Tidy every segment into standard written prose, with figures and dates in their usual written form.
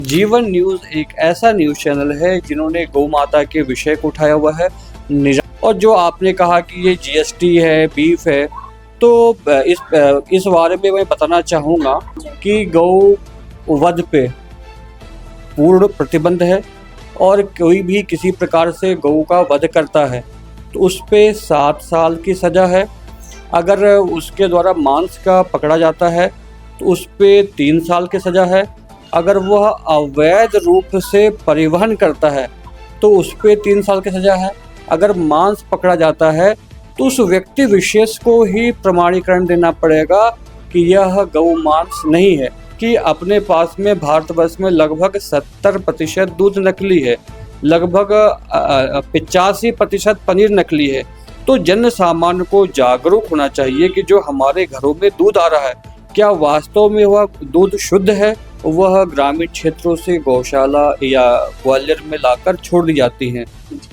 जीवन न्यूज़ एक ऐसा न्यूज़ चैनल है जिन्होंने गौ माता के विषय को उठाया हुआ है। और जो आपने कहा कि ये जीएसटी है, बीफ है, तो इस बारे में मैं बताना चाहूँगा कि गौ वध पे पूर्ण प्रतिबंध है और कोई भी किसी प्रकार से गौ का वध करता है तो उस पे 7 साल की सज़ा है। अगर उसके द्वारा मांस का पकड़ा जाता है तो उस पे 3 साल की सज़ा है। अगर वह अवैध रूप से परिवहन करता है तो उस पे 3 साल की सज़ा है। अगर मांस पकड़ा जाता है तो उस व्यक्ति विशेष को ही प्रमाणीकरण देना पड़ेगा कि यह गौ मांस नहीं है। कि अपने पास में भारतवर्ष में लगभग 70% दूध नकली है, लगभग 85% पनीर नकली है। तो जन सामान्य को जागरूक होना चाहिए कि जो हमारे घरों में दूध आ रहा है क्या वास्तव में वह दूध शुद्ध है। वह ग्रामीण क्षेत्रों से गौशाला या ग्वालियर में लाकर छोड़ दी जाती हैं।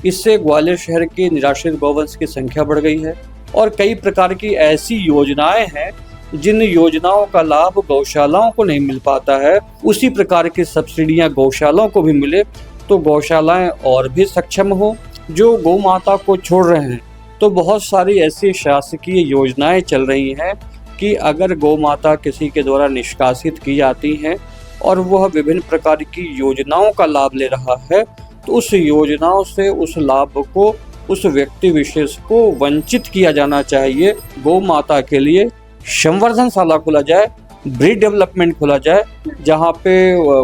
इससे ग्वालियर शहर के निराश्रित गौवंश की संख्या बढ़ गई है और कई प्रकार की ऐसी योजनाएं हैं जिन योजनाओं का लाभ गौशालाओं को नहीं मिल पाता है। उसी प्रकार की सब्सिडियां गौशालाओं को भी मिले तो गौशालाएं और भी सक्षम हो। जो गौ माता को छोड़ रहे हैं तो बहुत सारी ऐसी शासकीय योजनाएं चल रही हैं कि अगर गौ माता किसी के द्वारा निष्कासित की जाती हैं और वह विभिन्न प्रकार की योजनाओं का लाभ ले रहा है तो उस योजनाओं से उस लाभ को उस व्यक्ति विशेष को वंचित किया जाना चाहिए। गौ माता के लिए संवर्धनशाला खोला जाए, ब्रीड डेवलपमेंट खोला जाए, जहाँ पे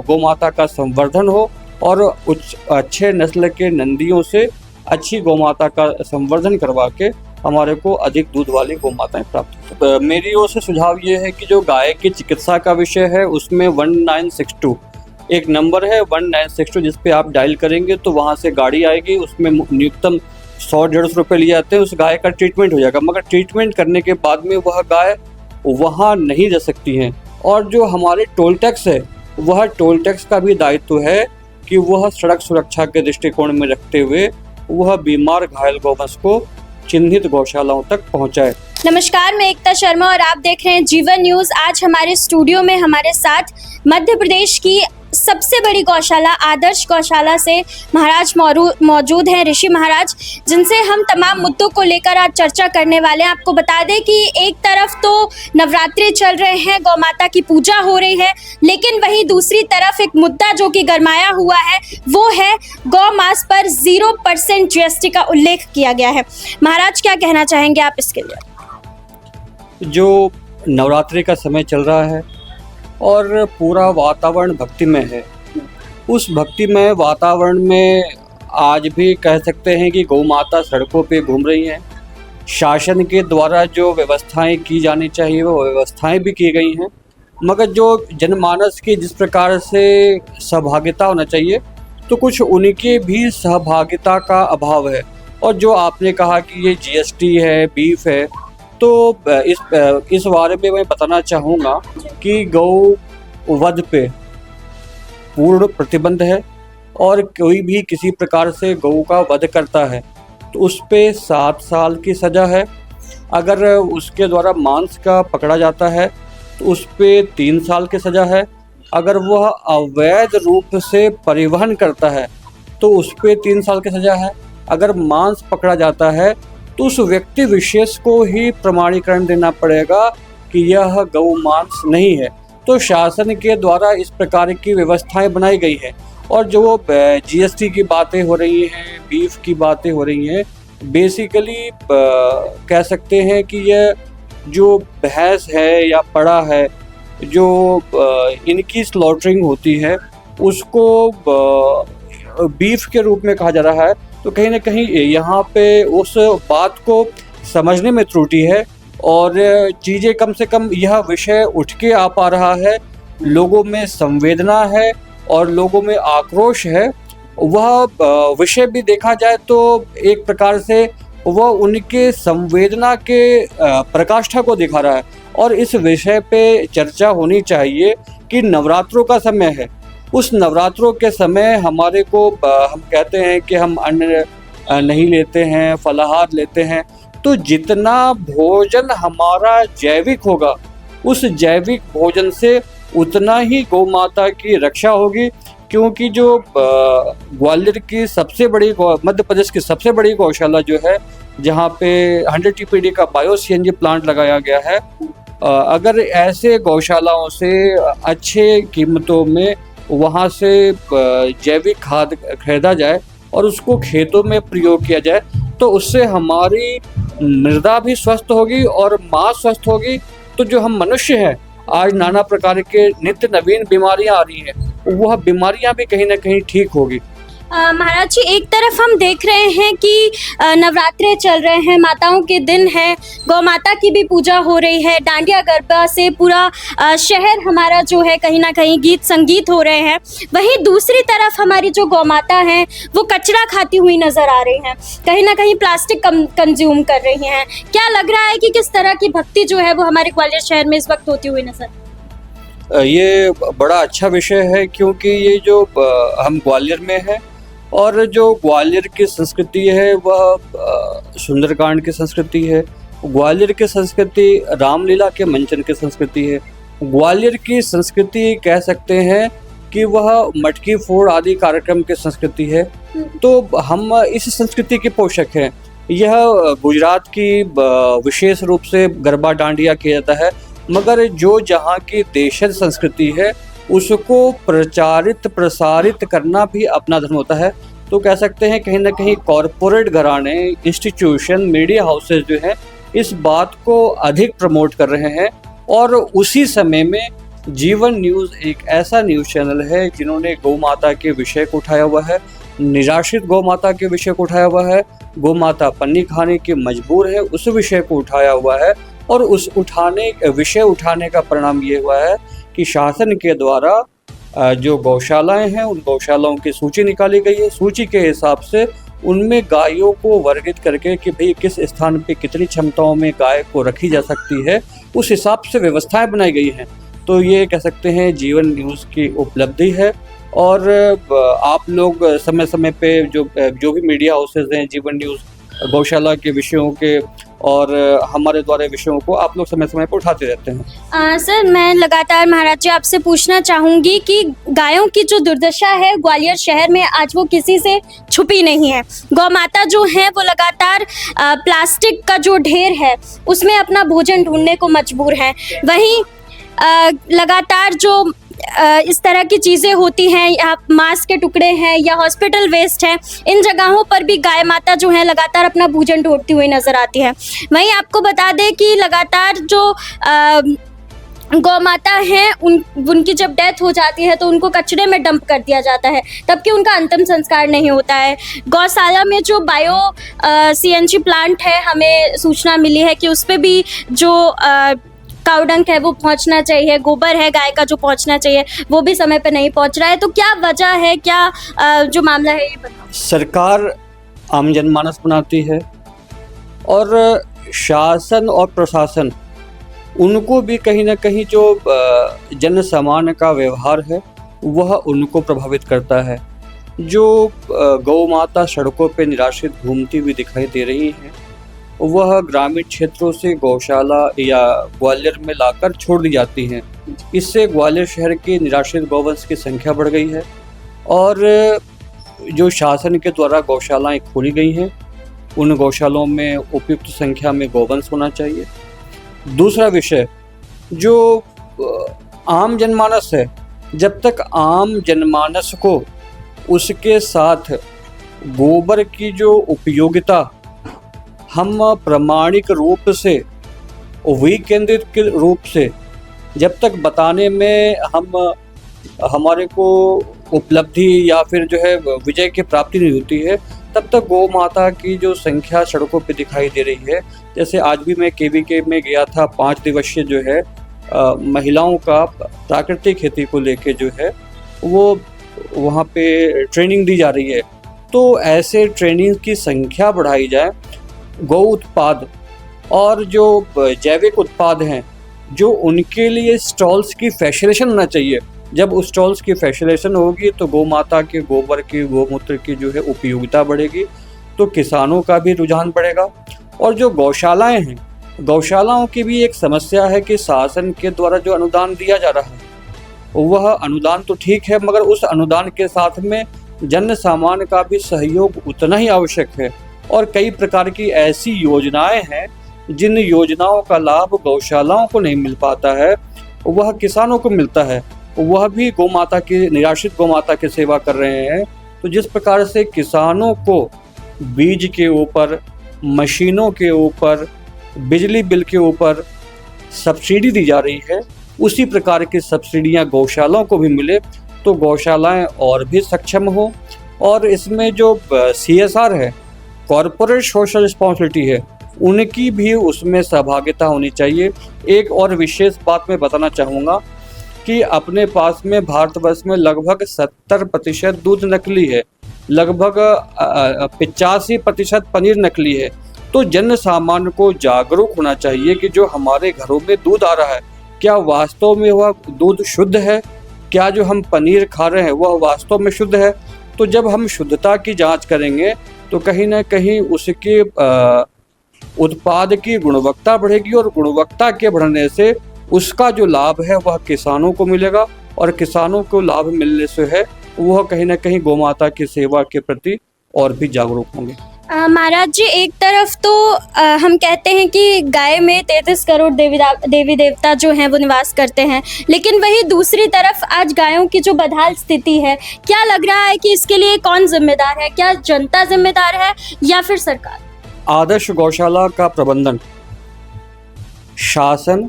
गौ माता का संवर्धन हो और अच्छे नस्ल के नंदियों से अच्छी गौ माता का संवर्धन करवा के हमारे को अधिक दूध वाली गौ माताएं प्राप्त हो। मेरी ओर से सुझाव ये है कि जो गाय की चिकित्सा का विषय है उसमें 1962 एक नंबर है, 1962 जिस पे आप डायल करेंगे तो वहाँ से गाड़ी आएगी। उसमें न्यूनतम 100-150 रुपये लिए जाते हैं, उस गाय का ट्रीटमेंट हो जाएगा। मगर ट्रीटमेंट करने के बाद में वह गाय वहाँ नहीं रह सकती हैं। और जो हमारे टोल टैक्स है वह टोल टैक्स का भी दायित्व है कि वह सड़क सुरक्षा के दृष्टिकोण में रखते हुए वह बीमार घायल गौवंश को चिन्हित गौशालाओं तक पहुंचाए। नमस्कार, मैं एकता शर्मा और आप देख रहे हैं जीवन न्यूज़। आज हमारे स्टूडियो में हमारे साथ मध्य प्रदेश की सबसे बड़ी गौशाला आदर्श गौशाला से महाराज मौजूद हैं, ऋषि महाराज, जिनसे हम तमाम मुद्दों को लेकर आज चर्चा करने वाले हैं। आपको बता दें कि एक तरफ तो नवरात्रि चल रहे हैं, गौ माता की पूजा हो रही है, लेकिन वहीं दूसरी तरफ एक मुद्दा जो कि गरमाया हुआ है वो है गौ मांस पर 0% जीएसटी का उल्लेख किया गया है। महाराज, क्या कहना चाहेंगे आप इसके लिए? जो नवरात्रि का समय चल रहा है और पूरा वातावरण भक्तिमय है, उस भक्तिमय वातावरण में आज भी कह सकते हैं कि गौ माता सड़कों पे घूम रही हैं। शासन के द्वारा जो व्यवस्थाएं की जानी चाहिए वो व्यवस्थाएं भी की गई हैं, मगर जो जनमानस की जिस प्रकार से सहभागिता होना चाहिए तो कुछ उनके भी सहभागिता का अभाव है। और जो आपने कहा कि ये जीएसटी है, बीफ है, तो इस बारे में मैं बताना चाहूँगा कि गौ वध पे पूर्ण प्रतिबंध है और कोई भी किसी प्रकार से गौ का वध करता है तो उस पे 7 साल की सज़ा है। अगर उसके द्वारा मांस का पकड़ा जाता है तो उस पे 3 साल की सज़ा है। अगर वह अवैध रूप से परिवहन करता है तो उस पे 3 साल की सज़ा है। अगर मांस पकड़ा जाता है तो उस व्यक्ति विशेष को ही प्रमाणीकरण देना पड़ेगा कि यह गौ मांस नहीं है। तो शासन के द्वारा इस प्रकार की व्यवस्थाएं बनाई गई है। और जो जीएसटी की बातें हो रही हैं, बीफ की बातें हो रही हैं, बेसिकली कह सकते हैं कि यह जो भैंस है या पड़ा है, जो इनकी स्लॉटरिंग होती है उसको बीफ के रूप में कहा जा रहा है। तो कहीं ना कहीं यहाँ पे उस बात को समझने में त्रुटि है और चीज़ें कम से कम यह विषय उठ के आ पा रहा है। लोगों में संवेदना है और लोगों में आक्रोश है। वह विषय भी देखा जाए तो एक प्रकार से वह उनके संवेदना के प्रकाष्ठा को दिखा रहा है। और इस विषय पे चर्चा होनी चाहिए कि नवरात्रों का समय है, उस नवरात्रों के समय हमारे को हम कहते हैं कि हम अन्न नहीं लेते हैं, फलाहार लेते हैं, तो जितना भोजन हमारा जैविक होगा उस जैविक भोजन से उतना ही गौ माता की रक्षा होगी। क्योंकि जो ग्वालियर की सबसे बड़ी मध्य प्रदेश की सबसे बड़ी गौशाला जो है, जहाँ पे 100 TPD का बायो CNG प्लांट लगाया गया है, अगर ऐसे गौशालाओं से अच्छे कीमतों में वहाँ से जैविक खाद खरीदा जाए और उसको खेतों में प्रयोग किया जाए, तो उससे हमारी मृदा भी स्वस्थ होगी और माँ स्वस्थ होगी। तो जो हम मनुष्य हैं, आज नाना प्रकार के नित्य नवीन बीमारियां आ रही हैं, वह बीमारियां भी कहीं ना कहीं ठीक होगी। महाराज जी, एक तरफ हम देख रहे हैं कि नवरात्रे चल रहे हैं, माताओं के दिन है, गौ माता की भी पूजा हो रही है, डांडिया गरबा से पूरा शहर हमारा जो है कहीं ना कहीं गीत संगीत हो रहे हैं। वहीं दूसरी तरफ हमारी जो गौ माता हैं वो कचरा खाती हुई नजर आ रही हैं, कहीं ना कहीं प्लास्टिक कंज्यूम कर रही हैं। क्या लग रहा है कि किस तरह की भक्ति जो है वो हमारे ग्वालियर शहर में इस वक्त होती हुई नजर? ये बड़ा अच्छा विषय है, क्योंकि ये जो हम ग्वालियर में हैं और जो ग्वालियर की संस्कृति है वह सुंदरकांड की संस्कृति है। ग्वालियर की संस्कृति रामलीला के मंचन की संस्कृति है। ग्वालियर की संस्कृति कह सकते हैं कि वह मटकी फोड़ आदि कार्यक्रम की संस्कृति है। तो हम इस संस्कृति के पोषक हैं। यह गुजरात की विशेष रूप से गरबा डांडिया किया जाता है, मगर जो जहाँ की देशज संस्कृति है उसको प्रचारित प्रसारित करना भी अपना धर्म होता है। तो कह सकते हैं कहीं ना कहीं कॉरपोरेट घराने, इंस्टीट्यूशन, मीडिया हाउसेज जो हैं इस बात को अधिक प्रमोट कर रहे हैं। और उसी समय में जीवन न्यूज़ एक ऐसा न्यूज़ चैनल है जिन्होंने गौ माता के विषय को उठाया हुआ है, निराश्रित गौ माता के विषय को उठाया हुआ है, गौ माता पन्नी खाने की मजबूर है उस विषय को उठाया हुआ है। और उस विषय उठाने का परिणाम ये हुआ है कि शासन के द्वारा जो गौशालाएं हैं उन गौशालाओं की सूची निकाली गई है। सूची के हिसाब से उनमें गायों को वर्गित करके कि भाई किस स्थान पे कितनी क्षमताओं में गाय को रखी जा सकती है, उस हिसाब से व्यवस्थाएं बनाई गई हैं। तो ये कह सकते हैं जीवन न्यूज़ की उपलब्धि है। और आप लोग समय समय पे जो भी मीडिया हाउसेज हैं, जीवन न्यूज़ गौशाला के विषयों के और हमारे द्वारा विषयों को आप लोग समय समय पर उठाते रहते हैं। सर, मैं लगातार महाराज जी आपसे पूछना चाहूँगी कि गायों की जो दुर्दशा है ग्वालियर शहर में आज वो किसी से छुपी नहीं है। गौ माता जो है वो लगातार प्लास्टिक का जो ढेर है उसमें अपना भोजन ढूंढने को मजबूर है। वहीं लगातार जो इस तरह की चीज़ें होती हैं, या मांस के टुकड़े हैं या हॉस्पिटल वेस्ट है, इन जगहों पर भी गाय माता जो है लगातार अपना भोजन ढूंढती हुई नज़र आती है। वहीं आपको बता दें कि लगातार जो गौ माता हैं उनकी जब डेथ हो जाती है तो उनको कचरे में डंप कर दिया जाता है, तब कि उनका अंतिम संस्कार नहीं होता है। गौशाला में जो बायो CNG प्लांट है, हमें सूचना मिली है कि उस पर भी जो काउडंक है वो पहुंचना चाहिए, गोबर है गाय का जो पहुंचना चाहिए वो भी समय पे नहीं पहुंच रहा है। तो क्या वजह है, क्या जो मामला है ये बताओ। सरकार आम जनमानस बनाती है और शासन और प्रशासन उनको भी कहीं ना कहीं जो जन सामान्य का व्यवहार है वह उनको प्रभावित करता है। जो गौ माता सड़कों पे निराश्रित घूमती हुई दिखाई दे रही है वह ग्रामीण क्षेत्रों से गौशाला या ग्वालियर में लाकर छोड़ दी जाती हैं। इससे ग्वालियर शहर के निराश्रित गौवंश की संख्या बढ़ गई है और जो शासन के द्वारा गौशालाएं खोली गई हैं उन गौशालाओं में उपयुक्त संख्या में गौवंश होना चाहिए। दूसरा विषय जो आम जनमानस है, जब तक आम जनमानस को उसके साथ गोबर की जो उपयोगिता हम प्रामाणिक रूप से, विकेंद्रित के रूप से जब तक बताने में हमारे को उपलब्धि या फिर जो है विजय की प्राप्ति नहीं होती है, तब तक गौ माता की जो संख्या सड़कों पे दिखाई दे रही है। जैसे आज भी मैं KVK में गया था, 5 दिवसीय जो है महिलाओं का प्राकृतिक खेती को लेके जो है वो वहाँ पे ट्रेनिंग दी जा रही है। तो ऐसे ट्रेनिंग की संख्या बढ़ाई जाए। गौ उत्पाद और जो जैविक उत्पाद हैं जो उनके लिए स्टॉल्स की फैसिलिटेशन होना चाहिए। जब उस स्टॉल्स की फैसिलिटेशन होगी तो गौ माता के गोबर की, गोमूत्र की जो है उपयोगिता बढ़ेगी, तो किसानों का भी रुझान बढ़ेगा। और जो गौशालाएं हैं, गौशालाओं की भी एक समस्या है कि शासन के द्वारा जो अनुदान दिया जा रहा है वह अनुदान तो ठीक है, मगर उस अनुदान के साथ में जन सामान्य का भी सहयोग उतना ही आवश्यक है। और कई प्रकार की ऐसी योजनाएं हैं जिन योजनाओं का लाभ गौशालाओं को नहीं मिल पाता है, वह किसानों को मिलता है। वह भी गौमाता की, निराश्रित गौमाता की सेवा कर रहे हैं। तो जिस प्रकार से किसानों को बीज के ऊपर, मशीनों के ऊपर, बिजली बिल के ऊपर सब्सिडी दी जा रही है, उसी प्रकार की सब्सिडियां गौशालाओं को भी मिले तो गौशालाएं और भी सक्षम हो। और इसमें जो CSR है, कॉरपोरेट सोशल रिस्पॉन्सिबिलिटी है, उनकी भी उसमें सहभागिता होनी चाहिए। एक और विशेष बात मैं बताना चाहूँगा कि अपने पास में भारतवर्ष में लगभग 70% दूध नकली है, लगभग 85% पनीर नकली है। तो जन सामान्य को जागरूक होना चाहिए कि जो हमारे घरों में दूध आ रहा है, क्या वास्तव में वह दूध शुद्ध है? क्या जो हम पनीर खा रहे हैं वह वास्तव में शुद्ध है? तो जब हम शुद्धता की जांच करेंगे तो कहीं ना कहीं उसके उत्पाद की गुणवत्ता बढ़ेगी, और गुणवत्ता के बढ़ने से उसका जो लाभ है वह किसानों को मिलेगा, और किसानों को लाभ मिलने से है वह कहीं ना कहीं गौमाता की सेवा के प्रति और भी जागरूक होंगे। महाराज जी, एक तरफ तो हम कहते हैं कि गाय में 33 करोड़ देवी देवता जो हैं वो निवास करते हैं, लेकिन वही दूसरी तरफ आज गायों की जो बदहाल स्थिति है, क्या लग रहा है कि इसके लिए कौन जिम्मेदार है? क्या जनता जिम्मेदार है या फिर सरकार? आदर्श गौशाला का प्रबंधन शासन,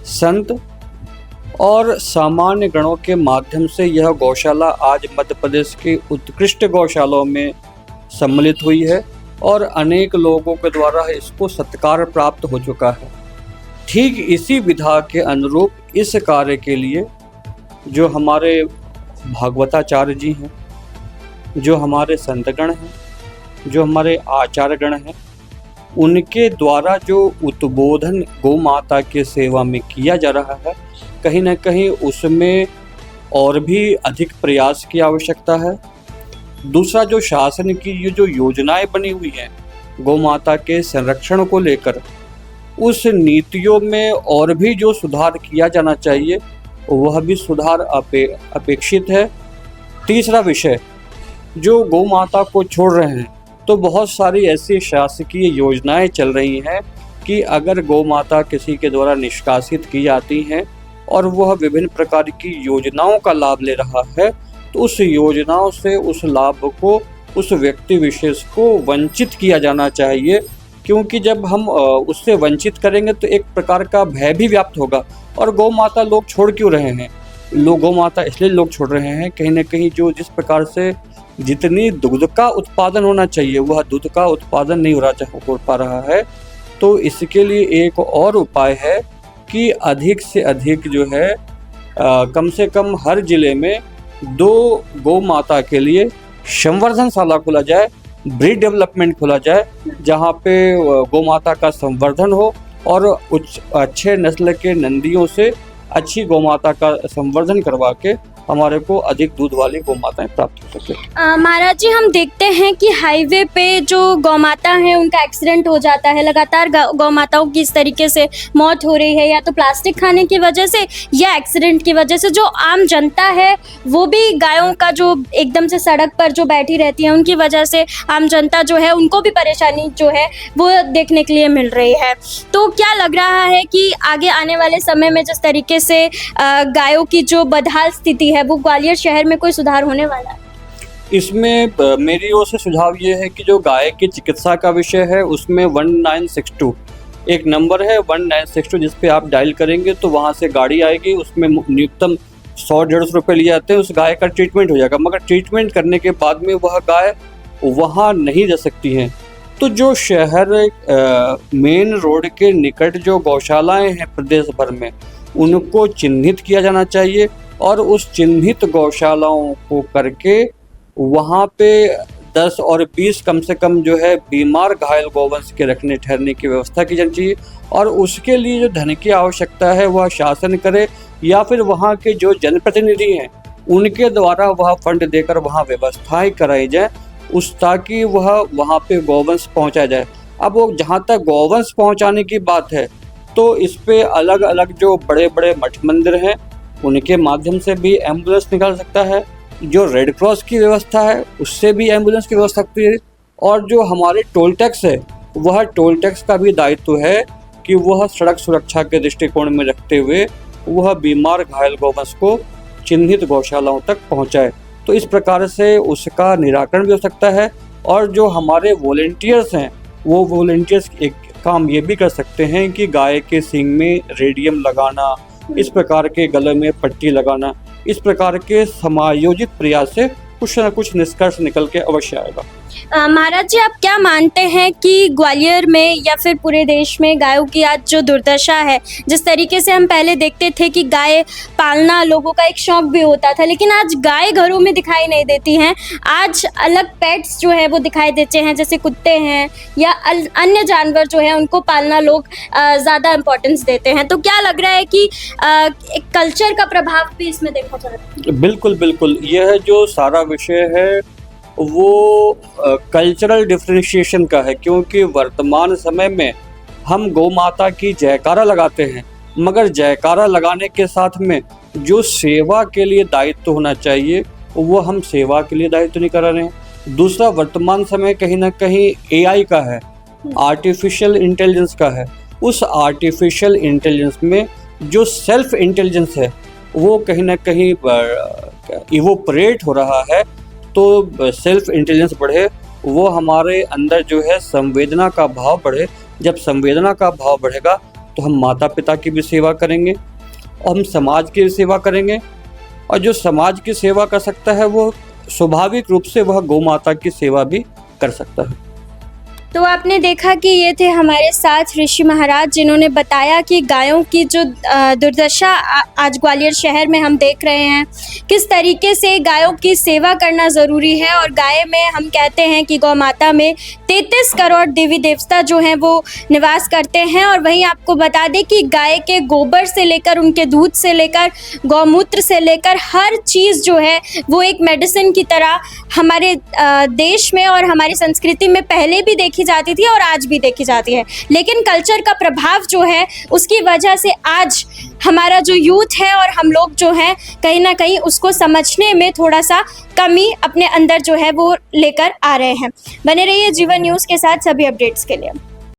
संत और सामान्य गणों के माध्यम से यह गौशाला आज मध्य प्रदेश की उत्कृष्ट गौशालाओं में सम्मिलित हुई है, और अनेक लोगों के द्वारा इसको सत्कार प्राप्त हो चुका है। ठीक इसी विधा के अनुरूप इस कार्य के लिए जो हमारे भागवताचार्य जी हैं, जो हमारे संतगण हैं, जो हमारे आचार्यगण हैं, उनके द्वारा जो उद्बोधन गौ माता के सेवा में किया जा रहा है, कहीं ना कहीं उसमें और भी अधिक प्रयास की आवश्यकता है। दूसरा, जो शासन की ये जो योजनाएं बनी हुई हैं गौ माता के संरक्षण को लेकर, उस नीतियों में और भी जो सुधार किया जाना चाहिए वह भी सुधार अपेक्षित है। तीसरा विषय, जो गौ माता को छोड़ रहे हैं तो बहुत सारी ऐसी शासकीय योजनाएं चल रही हैं कि अगर गौ माता किसी के द्वारा निष्कासित की जाती हैं और वह विभिन्न प्रकार की योजनाओं का लाभ ले रहा है, तो उस योजनाओं से उस लाभ को उस व्यक्ति विशेष को वंचित किया जाना चाहिए, क्योंकि जब हम उससे वंचित करेंगे तो एक प्रकार का भय भी व्याप्त होगा। और गौ माता लोग छोड़ क्यों रहे हैं? गौ माता इसलिए लोग छोड़ रहे हैं, कहीं ना कहीं जो जिस प्रकार से जितनी दुग्ध का उत्पादन होना चाहिए वह दूध का उत्पादन नहीं हो पा रहा है। तो इसके लिए एक और उपाय है कि अधिक से अधिक जो है कम से कम हर जिले में 2 गौ माता के लिए संवर्धनशाला खोला जाए, ब्रीड डेवलपमेंट खोला जाए, जहाँ पे गौ माता का संवर्धन हो और अच्छे नस्ल के नंदियों से अच्छी गौ माता का संवर्धन करवा के हमारे को अधिक दूध वाली गौ माताएं प्राप्त हो सके। महाराज जी, हम देखते हैं कि हाईवे पे जो गौ माता है उनका एक्सीडेंट हो जाता है, लगातार गौ माताओं की इस तरीके से मौत हो रही है, या तो प्लास्टिक खाने की वजह से या एक्सीडेंट की वजह से। जो आम जनता है वो भी गायों का जो एकदम से सड़क पर जो बैठी रहती है उनकी वजह से आम जनता जो है उनको भी परेशानी जो है वो देखने के लिए मिल रही है। तो क्या लग रहा है कि आगे आने वाले समय में जिस तरीके से गायों की जो बदहाल स्थिति है वो ग्वालियर शहर में कोई सुधार होने वाला है? इसमें मेरी ओर से सुझाव ये है कि जो गाय की चिकित्सा का विषय है उसमें 1962 एक नंबर है, 1962, जिस पे आप डायल करेंगे तो वहाँ से गाड़ी आएगी, उसमें न्यूनतम 100-150 रुपये लिए जाते हैं, उस गाय का ट्रीटमेंट हो जाएगा। मगर ट्रीटमेंट करने के बाद में वह गाय वहाँ नहीं रह सकती हैं। तो जो शहर मेन रोड के निकट जो गौशालाएँ हैं प्रदेश भर में, उनको चिन्हित किया जाना चाहिए, और उस चिन्हित गौशालाओं को करके वहाँ पे 10 और 20 कम से कम जो है बीमार घायल गौवंश के रखने ठहरने की व्यवस्था की जानी चाहिए। और उसके लिए जो धन की आवश्यकता है वह शासन करे, या फिर वहाँ के जो जनप्रतिनिधि हैं उनके द्वारा वह फंड देकर वहाँ व्यवस्थाएं कराई जाए, ताकि वह वहाँ पे गौवंश पहुँचाया जाए। अब वो जहाँ तक गौवंश पहुँचाने की बात है तो इस पे अलग अलग जो बड़े बड़े मठ मंदिर हैं उनके माध्यम से भी एम्बुलेंस निकाल सकता है। जो रेड क्रॉस की व्यवस्था है उससे भी एम्बुलेंस की व्यवस्था होती है। और जो हमारे टोल टैक्स है वह टोल टैक्स का भी दायित्व है कि वह सड़क सुरक्षा के दृष्टिकोण में रखते हुए वह बीमार घायल गौवंश को चिन्हित गौशालाओं तक पहुंचाए। तो इस प्रकार से उसका निराकरण भी हो सकता है। और जो हमारे वॉलेंटियर्स हैं वो वॉलेंटियर्स एक काम ये भी कर सकते हैं कि गाय के सींग में रेडियम लगाना, इस प्रकार के गले में पट्टी लगाना, इस प्रकार के समायोजित प्रयास से कुछ न कुछ निष्कर्ष निकल के अवश्य आएगा। महाराज जी, आप क्या मानते हैं कि ग्वालियर में या फिर पूरे देश में गायों की आज जो दुर्दशा है, जिस तरीके से हम पहले देखते थे कि गाय पालना लोगों का एक शौक भी होता था, लेकिन आज गाय घरों में दिखाई नहीं देती हैं। आज अलग पेट्स जो है वो दिखाई देते हैं, जैसे कुत्ते हैं या अन्य जानवर जो है उनको पालना लोग ज़्यादा इम्पोर्टेंस देते हैं। तो क्या लग रहा है कि एक कल्चर का प्रभाव भी इसमें देखा जा रहा है? बिल्कुल बिल्कुल, यह जो सारा विषय है वो कल्चरल डिफरेंशिएशन का है, क्योंकि वर्तमान समय में हम गौ माता की जयकारा लगाते हैं, मगर जयकारा लगाने के साथ में जो सेवा के लिए दायित्व होना चाहिए वो हम सेवा के लिए दायित्व नहीं कर रहे हैं। दूसरा, वर्तमान समय कहीं ना कहीं एआई का है, आर्टिफिशियल इंटेलिजेंस का है। उस आर्टिफिशियल इंटेलिजेंस में जो सेल्फ इंटेलिजेंस है वो कहीं ना कहीं इवोपरेट हो रहा है। तो सेल्फ इंटेलिजेंस बढ़े, वो हमारे अंदर जो है संवेदना का भाव बढ़े। जब संवेदना का भाव बढ़ेगा तो हम माता पिता की भी सेवा करेंगे और हम समाज की भी सेवा करेंगे। और जो समाज की सेवा कर सकता है वो स्वाभाविक रूप से वह गौ माता की सेवा भी कर सकता है। तो आपने देखा कि ये थे हमारे साथ ऋषि महाराज, जिन्होंने बताया कि गायों की जो दुर्दशा आज ग्वालियर शहर में हम देख रहे हैं, किस तरीके से गायों की सेवा करना ज़रूरी है। और गाय में हम कहते हैं कि गौ माता में 33 करोड़ देवी देवता जो हैं वो निवास करते हैं। और वहीं आपको बता दें कि गाय के गोबर से लेकर, उनके दूध से लेकर, गौमूत्र से लेकर हर चीज़ जो है वो एक मेडिसिन की तरह हमारे देश में और हमारी संस्कृति में पहले भी देखी जाती थी और आज भी देखी जाती है। लेकिन कल्चर का प्रभाव जो है उसकी वजह से आज हमारा जो यूथ है और हम लोग जो हैं कहीं ना कहीं उसको समझने में थोड़ा सा कमी अपने अंदर जो है वो लेकर आ रहे हैं। बने रहिए जीवन न्यूज़ के साथ सभी अपडेट्स के लिए।